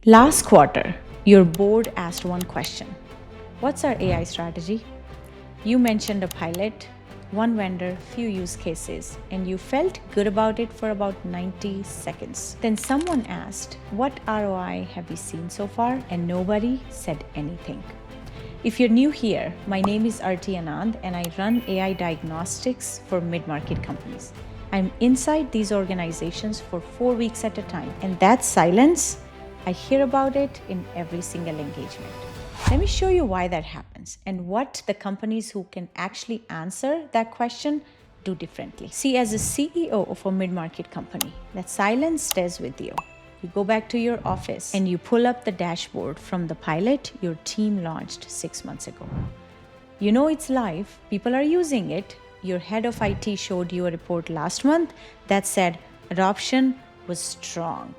Last quarter, your board asked one question. What's our AI strategy? You mentioned a pilot, one vendor, few use cases, and you felt good about it for about 90 seconds. Then someone asked, what ROI have we seen so far? And nobody said anything. If you're new here, my name is Arti Anand and I run AI diagnostics for mid-market companies. I'm inside these organizations for 4 weeks at a time, and that silence, I hear about it in every single engagement. Let me show you why that happens and what the companies who can actually answer that question do differently. See, as a CEO of a mid-market company, that silence stays with you. You go back to your office and you pull up the dashboard from the pilot your team launched 6 months ago. You know it's live, people are using it. Your head of IT showed you a report last month that said adoption was strong.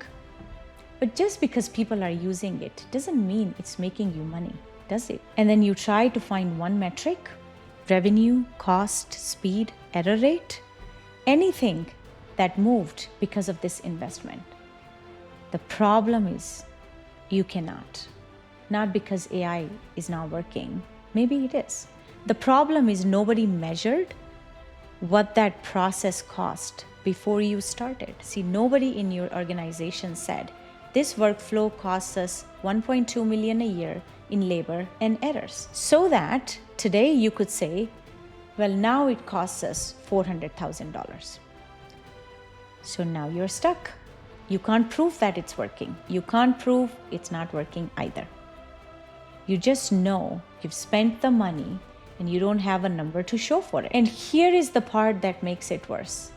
But just because people are using it doesn't mean it's making you money, does it? And then you try to find one metric, revenue, cost, speed, error rate, anything that moved because of this investment. The problem is you cannot. Not because AI is not working. Maybe it is. The problem is nobody measured what that process cost before you started. See, nobody in your organization said, this workflow costs us $1.2 million a year in labor and errors. So that today you could say, well, now it costs us $400,000. So now you're stuck. You can't prove that it's working. You can't prove it's not working either. You just know you've spent the money and you don't have a number to show for it. And here is the part that makes it worse.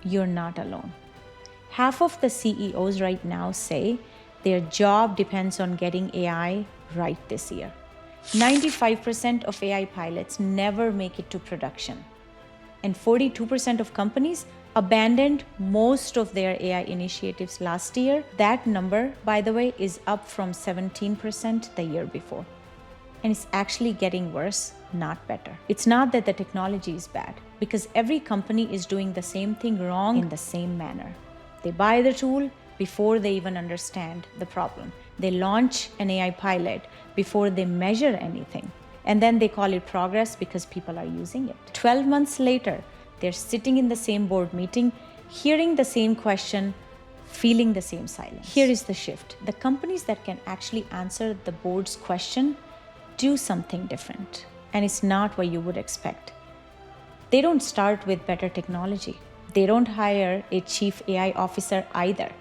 You're not alone. Half of the CEOs right now say their job depends on getting AI right this year. 95% of AI pilots never make it to production. And 42% of companies abandoned most of their AI initiatives last year. That number, by the way, is up from 17% the year before. And it's actually getting worse, not better. It's not that the technology is bad, because every company is doing the same thing wrong in the same manner. They buy the tool before they even understand the problem. They launch an AI pilot before they measure anything. And then they call it progress because people are using it. 12 months later, they're sitting in the same board meeting, hearing the same question, feeling the same silence. Here is the shift. The companies that can actually answer the board's question do something different. And it's not what you would expect. They don't start with better technology. They don't hire a chief AI officer either.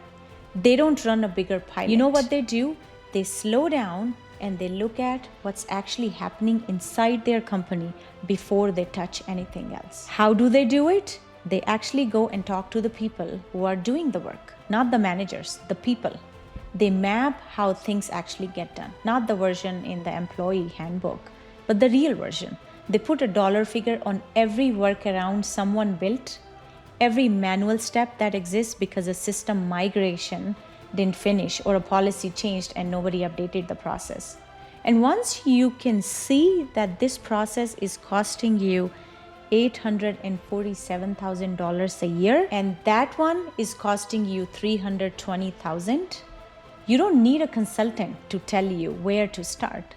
They don't run a bigger pilot. You know what they do? They slow down and they look at what's actually happening inside their company before they touch anything else. How do they do it? They actually go and talk to the people who are doing the work, not the managers, the people. They map how things actually get done, not the version in the employee handbook, but the real version. They put a dollar figure on every workaround someone built, every manual step that exists because a system migration didn't finish or a policy changed and nobody updated the process. And once you can see that this process is costing you $847,000 a year and that one is costing you $320,000, you don't need a consultant to tell you where to start.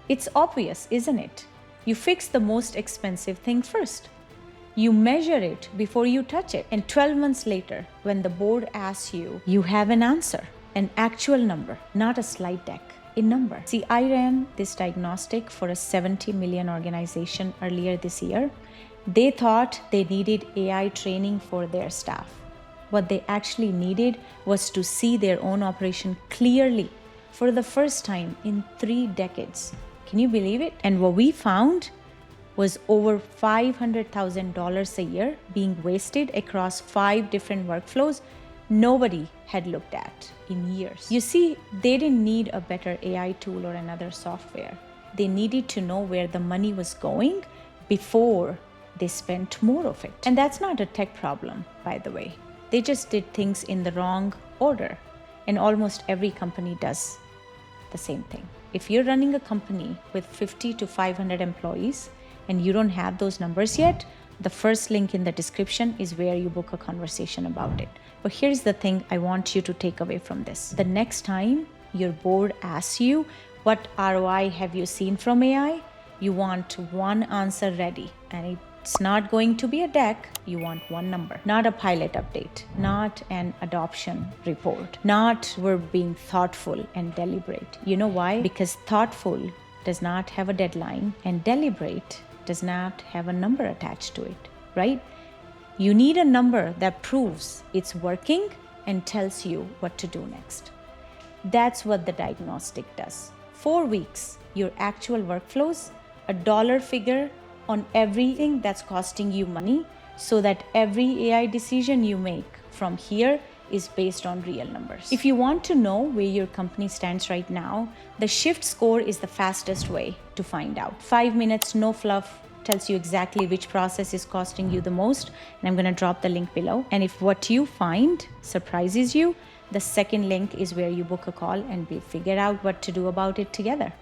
It's obvious, isn't it? You fix the most expensive thing first. You measure it before you touch it. And 12 months later, when the board asks you, you have an answer, an actual number, not a slide deck, a number. See, I ran this diagnostic for a 70 million organization earlier this year. They thought they needed AI training for their staff. What they actually needed was to see their own operation clearly for the first time in 3 decades. Can you believe it? And what we found was over $500,000 a year being wasted across 5 different workflows nobody had looked at in years. You see, they didn't need a better AI tool or another software. They needed to know where the money was going before they spent more of it. And that's not a tech problem, by the way. They just did things in the wrong order. And almost every company does the same thing. If you're running a company with 50 to 500 employees, and you don't have those numbers yet, the first link in the description is where you book a conversation about it. But here's the thing I want you to take away from this. The next time your board asks you, what ROI have you seen from AI? You want one answer ready, and it's not going to be a deck. You want one number, not a pilot update, not an adoption report, not we're being thoughtful and deliberate. You know why? Because thoughtful does not have a deadline, and deliberate does not have a number attached to it, right? You need a number that proves it's working and tells you what to do next. That's what the diagnostic does. 4 weeks, your actual workflows, a dollar figure on everything that's costing you money, so that every AI decision you make from here is based on real numbers. If you want to know where your company stands right now, the Shift score is the fastest way to find out. 5 minutes, no fluff, tells you exactly which process is costing you the most. And I'm going to drop the link below. And if what you find surprises you, the second link is where you book a call and we figure out what to do about it together.